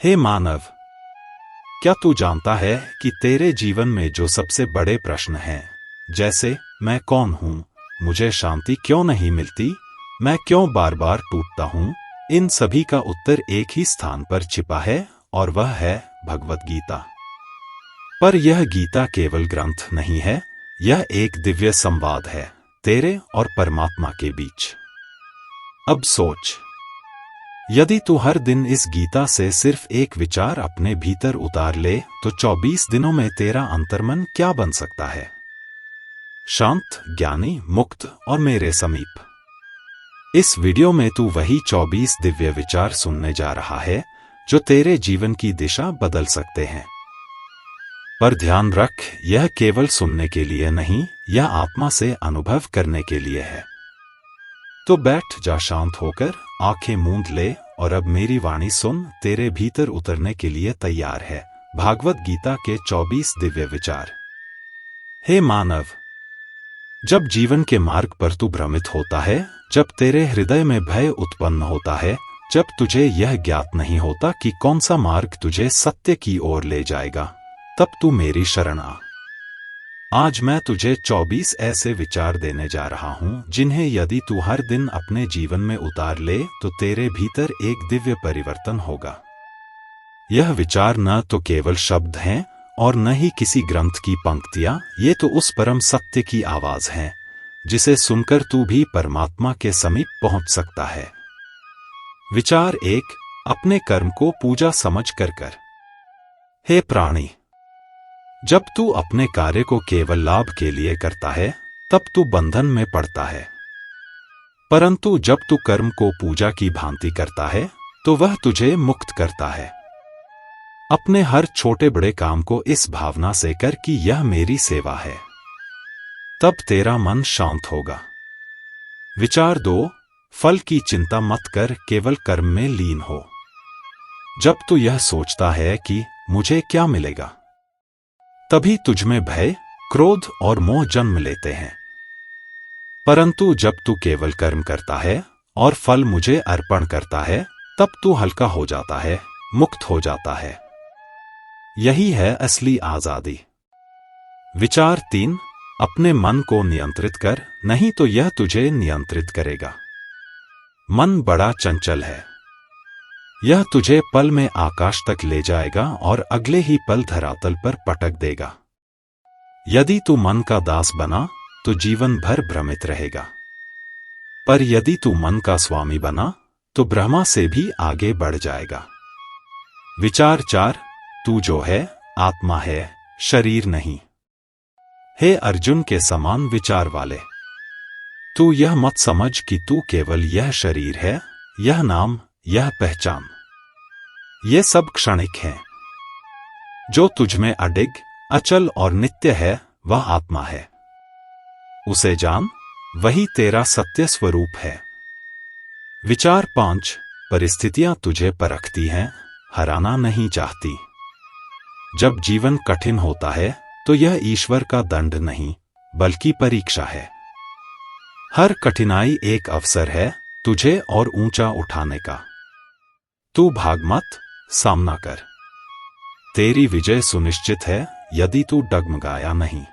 हे मानव, क्या तू जानता है कि तेरे जीवन में जो सबसे बड़े प्रश्न हैं, जैसे मैं कौन हूं, मुझे शांति क्यों नहीं मिलती, मैं क्यों बार बार टूटता हूं, इन सभी का उत्तर एक ही स्थान पर छिपा है और वह है भगवत गीता। पर यह गीता केवल ग्रंथ नहीं है, यह एक दिव्य संवाद है तेरे और परमात्मा के बीच। अब सोच, यदि तू हर दिन इस गीता से सिर्फ एक विचार अपने भीतर उतार ले तो 24 दिनों में तेरा अंतर्मन क्या बन सकता है? शांत, ज्ञानी, मुक्त और मेरे समीप। इस वीडियो में तू वही 24 दिव्य विचार सुनने जा रहा है जो तेरे जीवन की दिशा बदल सकते हैं। पर ध्यान रख, यह केवल सुनने के लिए नहीं, यह आत्मा से अनुभव करने के लिए है। तो बैठ जा शांत होकर, आंखें मूंद ले और अब मेरी वाणी सुन, तेरे भीतर उतरने के लिए तैयार है भागवत गीता के 24 दिव्य विचार। हे मानव, जब जीवन के मार्ग पर तू भ्रमित होता है, जब तेरे हृदय में भय उत्पन्न होता है, जब तुझे यह ज्ञात नहीं होता कि कौन सा मार्ग तुझे सत्य की ओर ले जाएगा, तब तू मेरी शरण आ। आज मैं तुझे 24 ऐसे विचार देने जा रहा हूं जिन्हें यदि तू हर दिन अपने जीवन में उतार ले तो तेरे भीतर एक दिव्य परिवर्तन होगा। यह विचार न तो केवल शब्द हैं और न ही किसी ग्रंथ की पंक्तियां, ये तो उस परम सत्य की आवाज है जिसे सुनकर तू भी परमात्मा के समीप पहुंच सकता है। विचार 1, अपने कर्म को पूजा समझ कर। हे प्राणी, जब तू अपने कार्य को केवल लाभ के लिए करता है तब तू बंधन में पड़ता है, परंतु जब तू कर्म को पूजा की भांति करता है तो वह तुझे मुक्त करता है। अपने हर छोटे बड़े काम को इस भावना से कर कि यह मेरी सेवा है, तब तेरा मन शांत होगा। विचार 2, फल की चिंता मत कर, केवल कर्म में लीन हो। जब तू यह सोचता है कि मुझे क्या मिलेगा, तभी तुझमें भय, क्रोध और मोह जन्म लेते हैं। परंतु जब तू केवल कर्म करता है और फल मुझे अर्पण करता है, तब तू हल्का हो जाता है, मुक्त हो जाता है। यही है असली आजादी। विचार 3, अपने मन को नियंत्रित कर, नहीं तो यह तुझे नियंत्रित करेगा। मन बड़ा चंचल है, यह तुझे पल में आकाश तक ले जाएगा और अगले ही पल धरातल पर पटक देगा। यदि तू मन का दास बना तो जीवन भर भ्रमित रहेगा, पर यदि तू मन का स्वामी बना तो ब्रह्मा से भी आगे बढ़ जाएगा। विचार 4, तू जो है आत्मा है, शरीर नहीं। हे अर्जुन के समान विचार वाले, तू यह मत समझ कि तू केवल यह शरीर है, यह नाम, यह पहचान, ये सब क्षणिक हैं। जो तुझमें अडिग, अचल और नित्य है वह आत्मा है। उसे जान, वही तेरा सत्य स्वरूप है। विचार 5, परिस्थितियां तुझे परखती हैं, हराना नहीं चाहती। जब जीवन कठिन होता है तो यह ईश्वर का दंड नहीं बल्कि परीक्षा है। हर कठिनाई एक अवसर है तुझे और ऊंचा उठाने का। तू भाग मत, सामना कर। तेरी विजय सुनिश्चित है यदि तू डगमगाया नहीं।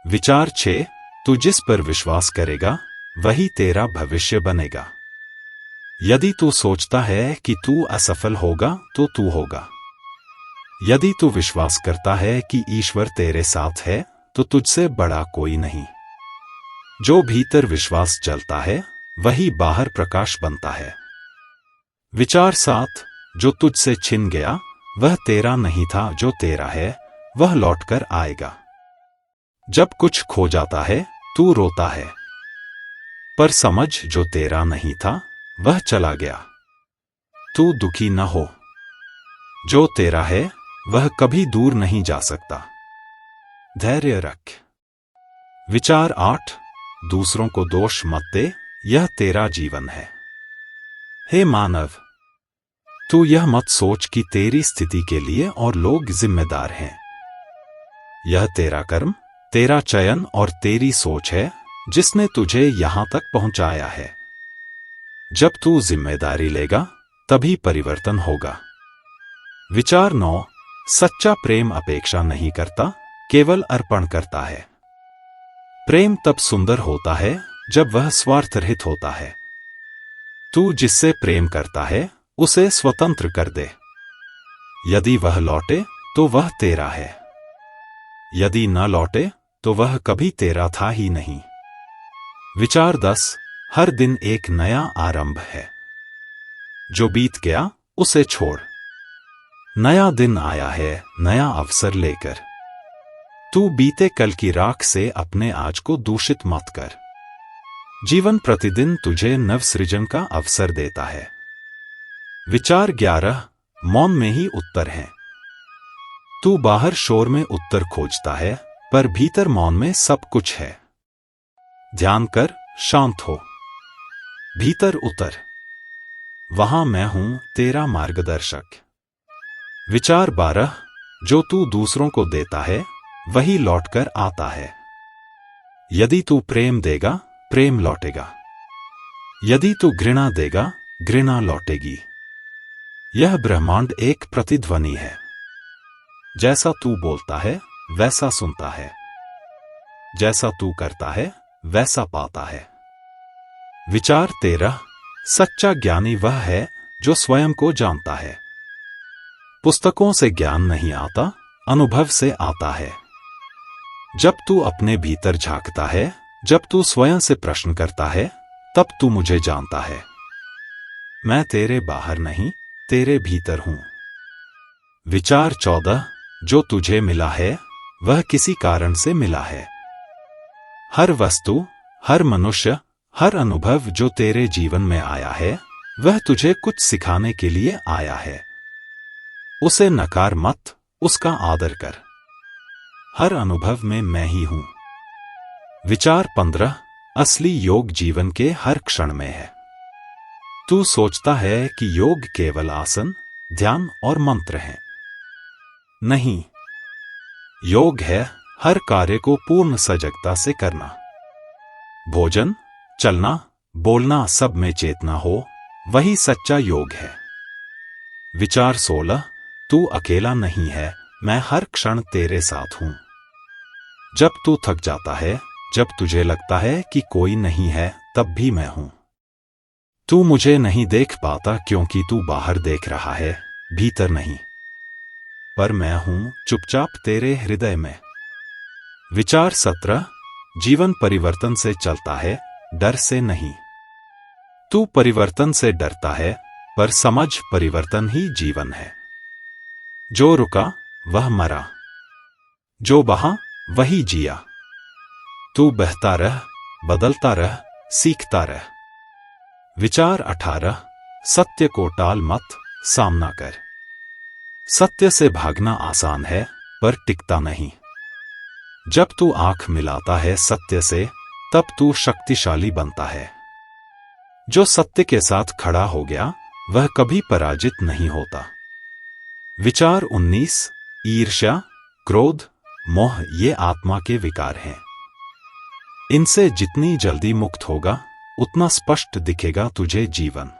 विचार 6, तू जिस पर विश्वास करेगा वही तेरा भविष्य बनेगा। यदि तू सोचता है कि तू असफल होगा तो तू होगा। यदि तू विश्वास करता है कि ईश्वर तेरे साथ है तो तुझसे बड़ा कोई नहीं। जो भीतर विश्वास जलता है वही बाहर प्रकाश बनता है। विचार 7, जो तुझसे छिन गया वह तेरा नहीं था, जो तेरा है वह लौटकर आएगा। जब कुछ खो जाता है तू रोता है, पर समझ जो तेरा नहीं था वह चला गया। तू दुखी न हो, जो तेरा है वह कभी दूर नहीं जा सकता। धैर्य रख। विचार 8, दूसरों को दोष मत दे, यह तेरा जीवन है। हे मानव, तू यह मत सोच कि तेरी स्थिति के लिए और लोग जिम्मेदार हैं। यह तेरा कर्म, तेरा चयन और तेरी सोच है जिसने तुझे यहां तक पहुंचाया है। जब तू जिम्मेदारी लेगा तभी परिवर्तन होगा। विचार 9। सच्चा प्रेम अपेक्षा नहीं करता, केवल अर्पण करता है। प्रेम तब सुंदर होता है जब वह स्वार्थरहित होता है। तू जिससे प्रेम करता है उसे स्वतंत्र कर दे। यदि वह लौटे तो वह तेरा है, यदि न लौटे तो वह कभी तेरा था ही नहीं। विचार 10। हर दिन एक नया आरंभ है। जो बीत गया उसे छोड़। नया दिन आया है नया अवसर लेकर। तू बीते कल की राख से अपने आज को दूषित मत कर। जीवन प्रतिदिन तुझे नवसृजन का अवसर देता है। विचार 11। मौन में ही उत्तर है। तू बाहर शोर में उत्तर खोजता है, पर भीतर मौन में सब कुछ है। ध्यान कर, शांत हो, भीतर उतर। वहां मैं हूं तेरा मार्गदर्शक। विचार 12। जो तू दूसरों को देता है वही लौटकर आता है। यदि तू प्रेम देगा प्रेम लौटेगा, यदि तू घृणा देगा घृणा लौटेगी। यह ब्रह्मांड एक प्रतिध्वनि है। जैसा तू बोलता है वैसा सुनता है, जैसा तू करता है वैसा पाता है। विचार 13। सच्चा ज्ञानी वह है जो स्वयं को जानता है। पुस्तकों से ज्ञान नहीं आता, अनुभव से आता है। जब तू अपने भीतर झांकता है, जब तू स्वयं से प्रश्न करता है, तब तू मुझे जानता है। मैं तेरे बाहर नहीं, तेरे भीतर हूं। विचार 14। जो तुझे मिला है वह किसी कारण से मिला है। हर वस्तु, हर मनुष्य, हर अनुभव जो तेरे जीवन में आया है वह तुझे कुछ सिखाने के लिए आया है। उसे नकार मत, उसका आदर कर। हर अनुभव में मैं ही हूं। विचार 15। असली योग जीवन के हर क्षण में है। तू सोचता है कि योग केवल आसन, ध्यान और मंत्र हैं। नहीं, योग है हर कार्य को पूर्ण सजगता से करना। भोजन, चलना, बोलना सब में चेतना हो, वही सच्चा योग है। विचार 16। तू अकेला नहीं है, मैं हर क्षण तेरे साथ हूं। जब तू थक जाता है, जब तुझे लगता है कि कोई नहीं है, तब भी मैं हूं। तू मुझे नहीं देख पाता क्योंकि तू बाहर देख रहा है, भीतर नहीं। पर मैं हूं चुपचाप तेरे हृदय में। विचार 17। जीवन परिवर्तन से चलता है, डर से नहीं। तू परिवर्तन से डरता है, पर समझ परिवर्तन ही जीवन है। जो रुका वह मरा, जो बहा वही जिया। तू बहता रह, बदलता रह, सीखता रह। विचार 18। सत्य को टाल मत, सामना कर। सत्य से भागना आसान है, पर टिकता नहीं। जब तू आंख मिलाता है सत्य से, तब तू शक्तिशाली बनता है। जो सत्य के साथ खड़ा हो गया, वह कभी पराजित नहीं होता। विचार 19। ईर्ष्या, क्रोध, मोह ये आत्मा के विकार हैं। इनसे जितनी जल्दी मुक्त होगा, उतना स्पष्ट दिखेगा तुझे जीवन।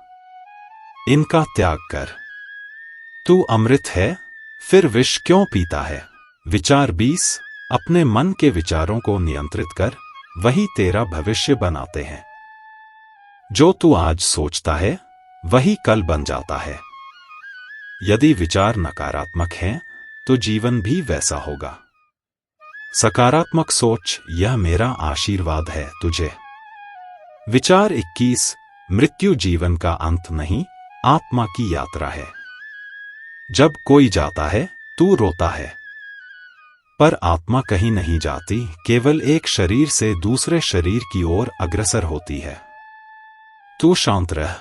इनका त्याग कर। तू अमृत है, फिर विष क्यों पीता है? विचार 20। अपने मन के विचारों को नियंत्रित कर, वही तेरा भविष्य बनाते हैं। जो तू आज सोचता है, वही कल बन जाता है। यदि विचार नकारात्मक हैं, तो जीवन भी वैसा होगा। सकारात्मक सोच, यह मेरा आशीर्वाद है तुझे। विचार 21। मृत्यु जीवन का अंत नहीं, आत्मा की यात्रा है। जब कोई जाता है, तू रोता है। पर आत्मा कहीं नहीं जाती, केवल एक शरीर से दूसरे शरीर की ओर अग्रसर होती है। तू शांत रह,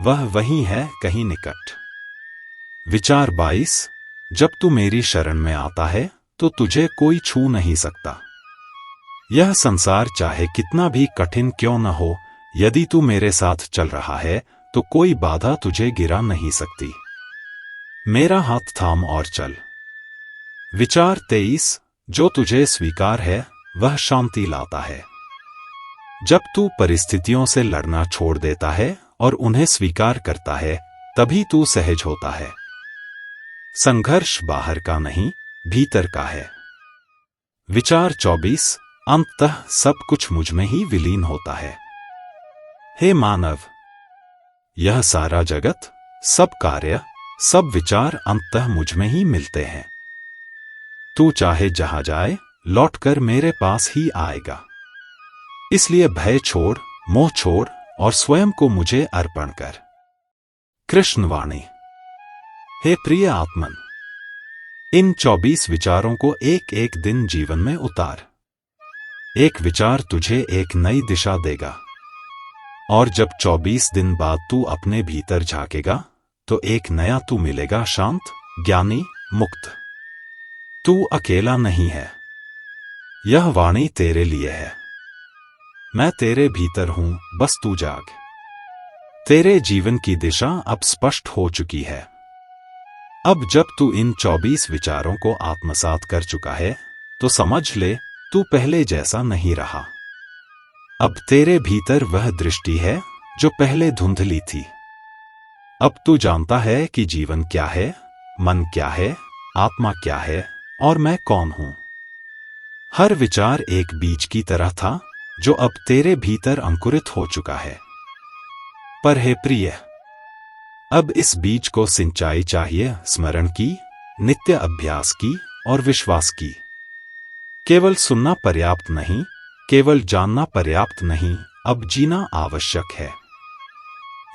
वह वही है कहीं निकट। विचार 22। जब तू मेरी शरण में आता है, तो तुझे कोई छू नहीं सकता। यह संसार चाहे कितना भी कठिन क्यों न हो, यदि तू मेरे साथ चल रहा है, तो कोई बाधा तुझे गिरा नहीं सकती। मेरा हाथ थाम और चल। विचार 23। जो तुझे स्वीकार है, वह शांति लाता है। जब तू परिस्थितियों से लड़ना छोड़ देता है और उन्हें स्वीकार करता है, तभी तू सहज होता है। संघर्ष बाहर का नहीं, भीतर का है। विचार 24। अंततः सब कुछ मुझ में ही विलीन होता है। हे मानव, यह सारा जगत, सब कार्य, सब विचार अंततः मुझ में ही मिलते हैं। तू चाहे जहां जाए, लौटकर मेरे पास ही आएगा। इसलिए भय छोड़, मोह छोड़ और स्वयं को मुझे अर्पण कर। कृष्ण वाणी। हे प्रिय आत्मन, इन 24 विचारों को एक एक दिन जीवन में उतार। एक विचार तुझे एक नई दिशा देगा। और जब 24 दिन बाद तू अपने भीतर झांकेगा, तो एक नया तू मिलेगा, शांत, ज्ञानी, मुक्त। तू अकेला नहीं है। यह वाणी तेरे लिए है। मैं तेरे भीतर हूं, बस तू जाग। तेरे जीवन की दिशा अब स्पष्ट हो चुकी है। अब जब तू इन 24 विचारों को आत्मसात कर चुका है, तो समझ ले, तू पहले जैसा नहीं रहा। अब तेरे भीतर वह दृष्टि है जो पहले धुंधली थी। अब तू जानता है कि जीवन क्या है, मन क्या है, आत्मा क्या है और मैं कौन हूं। हर विचार एक बीज की तरह था, जो अब तेरे भीतर अंकुरित हो चुका है। पर हे प्रिय, अब इस बीज को सिंचाई चाहिए, स्मरण की, नित्य अभ्यास की और विश्वास की। केवल सुनना पर्याप्त नहीं, केवल जानना पर्याप्त नहीं, अब जीना आवश्यक है।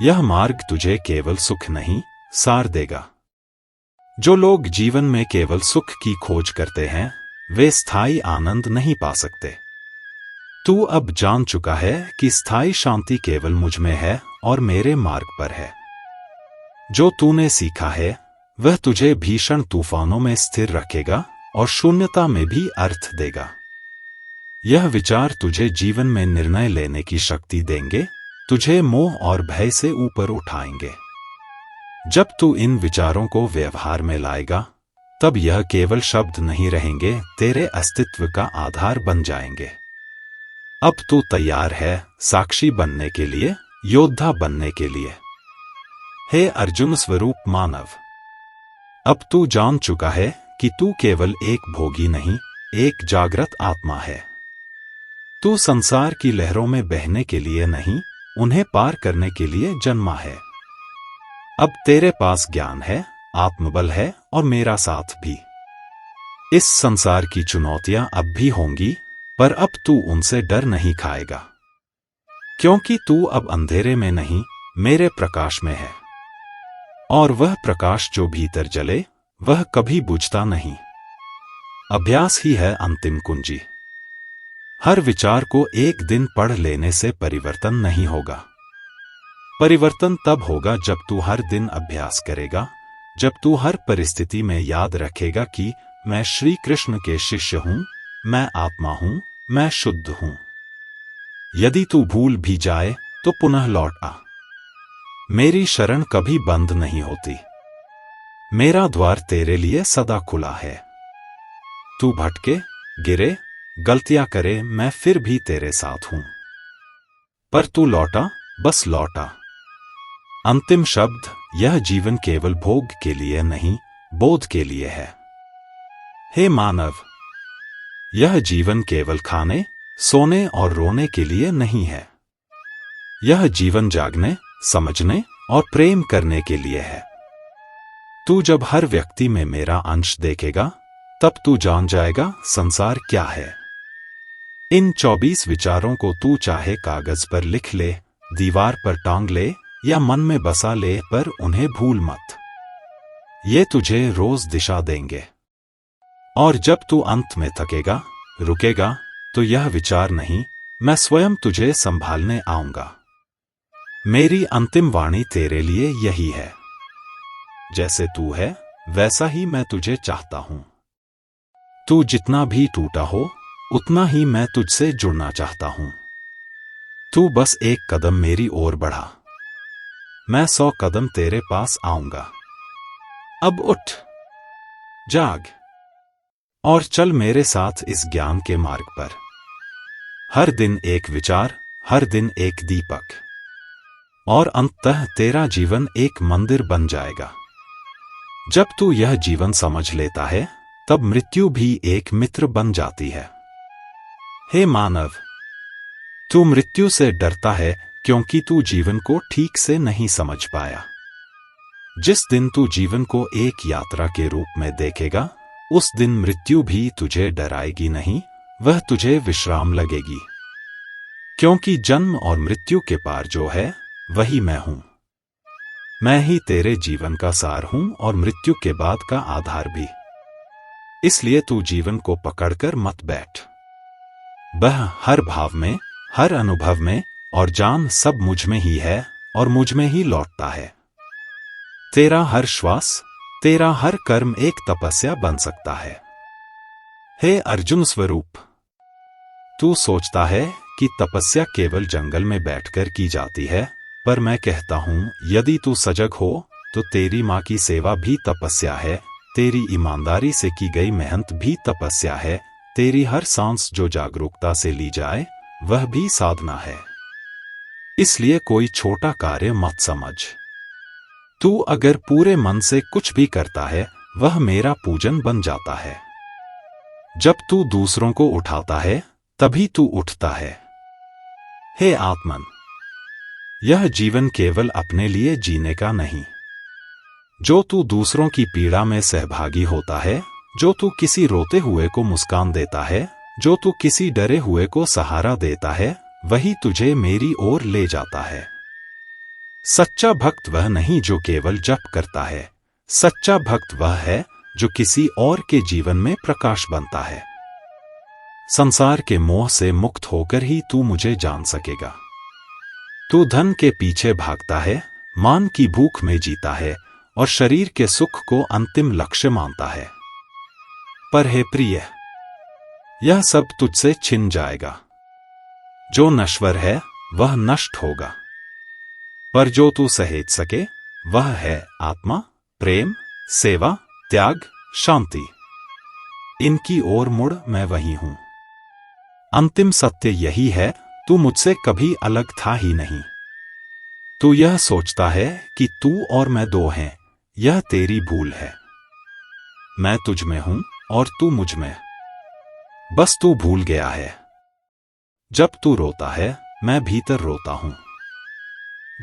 यह मार्ग तुझे केवल सुख नहीं, सार देगा। जो लोग जीवन में केवल सुख की खोज करते हैं, वे स्थायी आनंद नहीं पा सकते। तू अब जान चुका है कि स्थायी शांति केवल मुझ में है और मेरे मार्ग पर है। जो तूने सीखा है, वह तुझे भीषण तूफानों में स्थिर रखेगा और शून्यता में भी अर्थ देगा। यह विचार तुझे जीवन में निर्णय लेने की शक्ति देंगे, तुझे मोह और भय से ऊपर उठाएंगे। जब तू इन विचारों को व्यवहार में लाएगा, तब यह केवल शब्द नहीं रहेंगे, तेरे अस्तित्व का आधार बन जाएंगे। अब तू तैयार है साक्षी बनने के लिए, योद्धा बनने के लिए। हे अर्जुन स्वरूप मानव, अब तू जान चुका है कि तू केवल एक भोगी नहीं, एक जागृत आत्मा है। तू संसार की लहरों में बहने के लिए नहीं, उन्हें पार करने के लिए जन्मा है। अब तेरे पास ज्ञान है, आत्मबल है और मेरा साथ भी। इस संसार की चुनौतियां अब भी होंगी, पर अब तू उनसे डर नहीं खाएगा, क्योंकि तू अब अंधेरे में नहीं, मेरे प्रकाश में है। और वह प्रकाश जो भीतर जले, वह कभी बुझता नहीं। अभ्यास ही है अंतिम कुंजी। हर विचार को एक दिन पढ़ लेने से परिवर्तन नहीं होगा। परिवर्तन तब होगा जब तू हर दिन अभ्यास करेगा, जब तू हर परिस्थिति में याद रखेगा कि मैं श्री कृष्ण के शिष्य हूं, मैं आत्मा हूं, मैं शुद्ध हूं। यदि तू भूल भी जाए तो पुनः लौट आ। मेरी शरण कभी बंद नहीं होती। मेरा द्वार तेरे लिए सदा खुला है। तू भटके, गिरे, गलतियां करे, मैं फिर भी तेरे साथ हूं। पर तू लौटा, बस लौटा। अंतिम शब्द, यह जीवन केवल भोग के लिए नहीं, बोध के लिए है। हे मानव, यह जीवन केवल खाने, सोने और रोने के लिए नहीं है। यह जीवन जागने, समझने और प्रेम करने के लिए है। तू जब हर व्यक्ति में मेरा अंश देखेगा, तब तू जान जाएगा संसार क्या है। इन 24 विचारों को तू चाहे कागज पर लिख ले, दीवार पर टांग ले या मन में बसा ले, पर उन्हें भूल मत। ये तुझे रोज दिशा देंगे। और जब तू अंत में थकेगा, रुकेगा, तो यह विचार नहीं, मैं स्वयं तुझे संभालने आऊंगा। मेरी अंतिम वाणी तेरे लिए यही है। जैसे तू है, वैसा ही मैं तुझे चाहता हूं। तू जितना भी टूटा हो, उतना ही मैं तुझसे जुड़ना चाहता हूं। तू बस एक कदम मेरी ओर बढ़ा, मैं 100 कदम तेरे पास आऊंगा। अब उठ, जाग और चल मेरे साथ इस ज्ञान के मार्ग पर। हर दिन एक विचार, हर दिन एक दीपक, और अंततः तेरा जीवन एक मंदिर बन जाएगा। जब तू यह जीवन समझ लेता है, तब मृत्यु भी एक मित्र बन जाती है। हे मानव, तू मृत्यु से डरता है क्योंकि तू जीवन को ठीक से नहीं समझ पाया। जिस दिन तू जीवन को एक यात्रा के रूप में देखेगा, उस दिन मृत्यु भी तुझे डराएगी नहीं, वह तुझे विश्राम लगेगी। क्योंकि जन्म और मृत्यु के पार जो है, वही मैं हूं। मैं ही तेरे जीवन का सार हूं और मृत्यु के बाद का आधार भी। इसलिए तू जीवन को पकड़कर मत बैठ। वह हर भाव में, हर अनुभव में और जान सब मुझ में ही है और मुझ में ही लौटता है। तेरा हर श्वास, तेरा हर कर्म एक तपस्या बन सकता है। हे अर्जुन स्वरूप, तू सोचता है कि तपस्या केवल जंगल में बैठकर की जाती है, पर मैं कहता हूं, यदि तू सजग हो तो तेरी मां की सेवा भी तपस्या है, तेरी ईमानदारी से की गई मेहनत भी तपस्या है, तेरी हर सांस जो जागरूकता से ली जाए, वह भी साधना है। इसलिए कोई छोटा कार्य मत समझ। तू अगर पूरे मन से कुछ भी करता है, वह मेरा पूजन बन जाता है। जब तू दूसरों को उठाता है, तभी तू उठता है। हे आत्मन, यह जीवन केवल अपने लिए जीने का नहीं। जो तू दूसरों की पीड़ा में सहभागी होता है, जो तू किसी रोते हुए को मुस्कान देता है, जो तू किसी डरे हुए को सहारा देता है, वही तुझे मेरी ओर ले जाता है। सच्चा भक्त वह नहीं जो केवल जप करता है, सच्चा भक्त वह है जो किसी और के जीवन में प्रकाश बनता है। संसार के मोह से मुक्त होकर ही तू मुझे जान सकेगा। तू धन के पीछे भागता है, मान की भूख में जीता है और शरीर के सुख को अंतिम लक्ष्य मानता है। पर हे प्रिय, यह सब तुझसे छिन जाएगा। जो नश्वर है वह नष्ट होगा, पर जो तू सहेज सके वह है आत्मा, प्रेम, सेवा, त्याग, शांति। इनकी ओर मुड़, मैं वही हूं। अंतिम सत्य यही है, तू मुझसे कभी अलग था ही नहीं। तू यह सोचता है कि तू और मैं दो हैं, यह तेरी भूल है। मैं तुझ में हूं और तू मुझ में। बस तू भूल गया है। जब तू रोता है, मैं भीतर रोता हूं।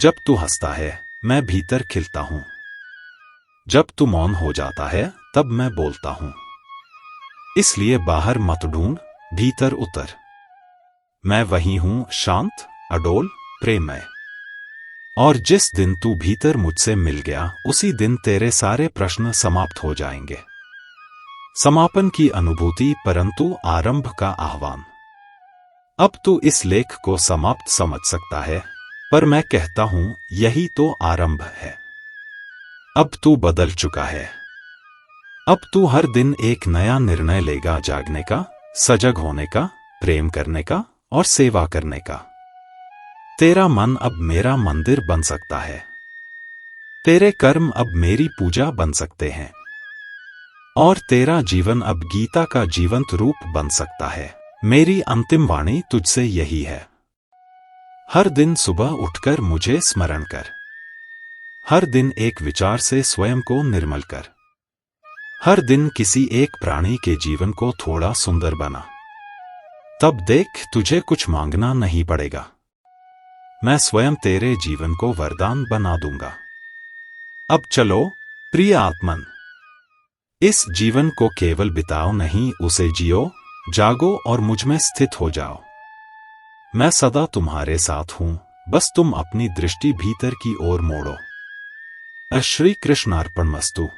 जब तू हंसता है, मैं भीतर खिलता हूं। जब तू मौन हो जाता है, तब मैं बोलता हूं। इसलिए बाहर मत ढूंढ, भीतर उतर। मैं वही हूं, शांत, अडोल, प्रेममय। और जिस दिन तू भीतर मुझसे मिल गया, उसी दिन तेरे सारे प्रश्न समाप्त हो जाएंगे। समापन की अनुभूति, परंतु आरंभ का आह्वान। अब तू इस लेख को समाप्त समझ सकता है, पर मैं कहता हूं, यही तो आरंभ है। अब तू बदल चुका है। अब तू हर दिन एक नया निर्णय लेगा, जागने का, सजग होने का, प्रेम करने का और सेवा करने का। तेरा मन अब मेरा मंदिर बन सकता है। तेरे कर्म अब मेरी पूजा बन सकते हैं। और तेरा जीवन अब गीता का जीवंत रूप बन सकता है। मेरी अंतिम वाणी तुझसे यही है। हर दिन सुबह उठकर मुझे स्मरण कर। हर दिन एक विचार से स्वयं को निर्मल कर। हर दिन किसी एक प्राणी के जीवन को थोड़ा सुंदर बना। तब देख, तुझे कुछ मांगना नहीं पड़ेगा। मैं स्वयं तेरे जीवन को वरदान बना दूंगा। अब चलो प्रिय आत्मन, इस जीवन को केवल बिताओ नहीं, उसे जियो, जागो और मुझ में स्थित हो जाओ। मैं सदा तुम्हारे साथ हूं, बस तुम अपनी दृष्टि भीतर की ओर मोड़ो। श्री कृष्णार्पणमस्तु।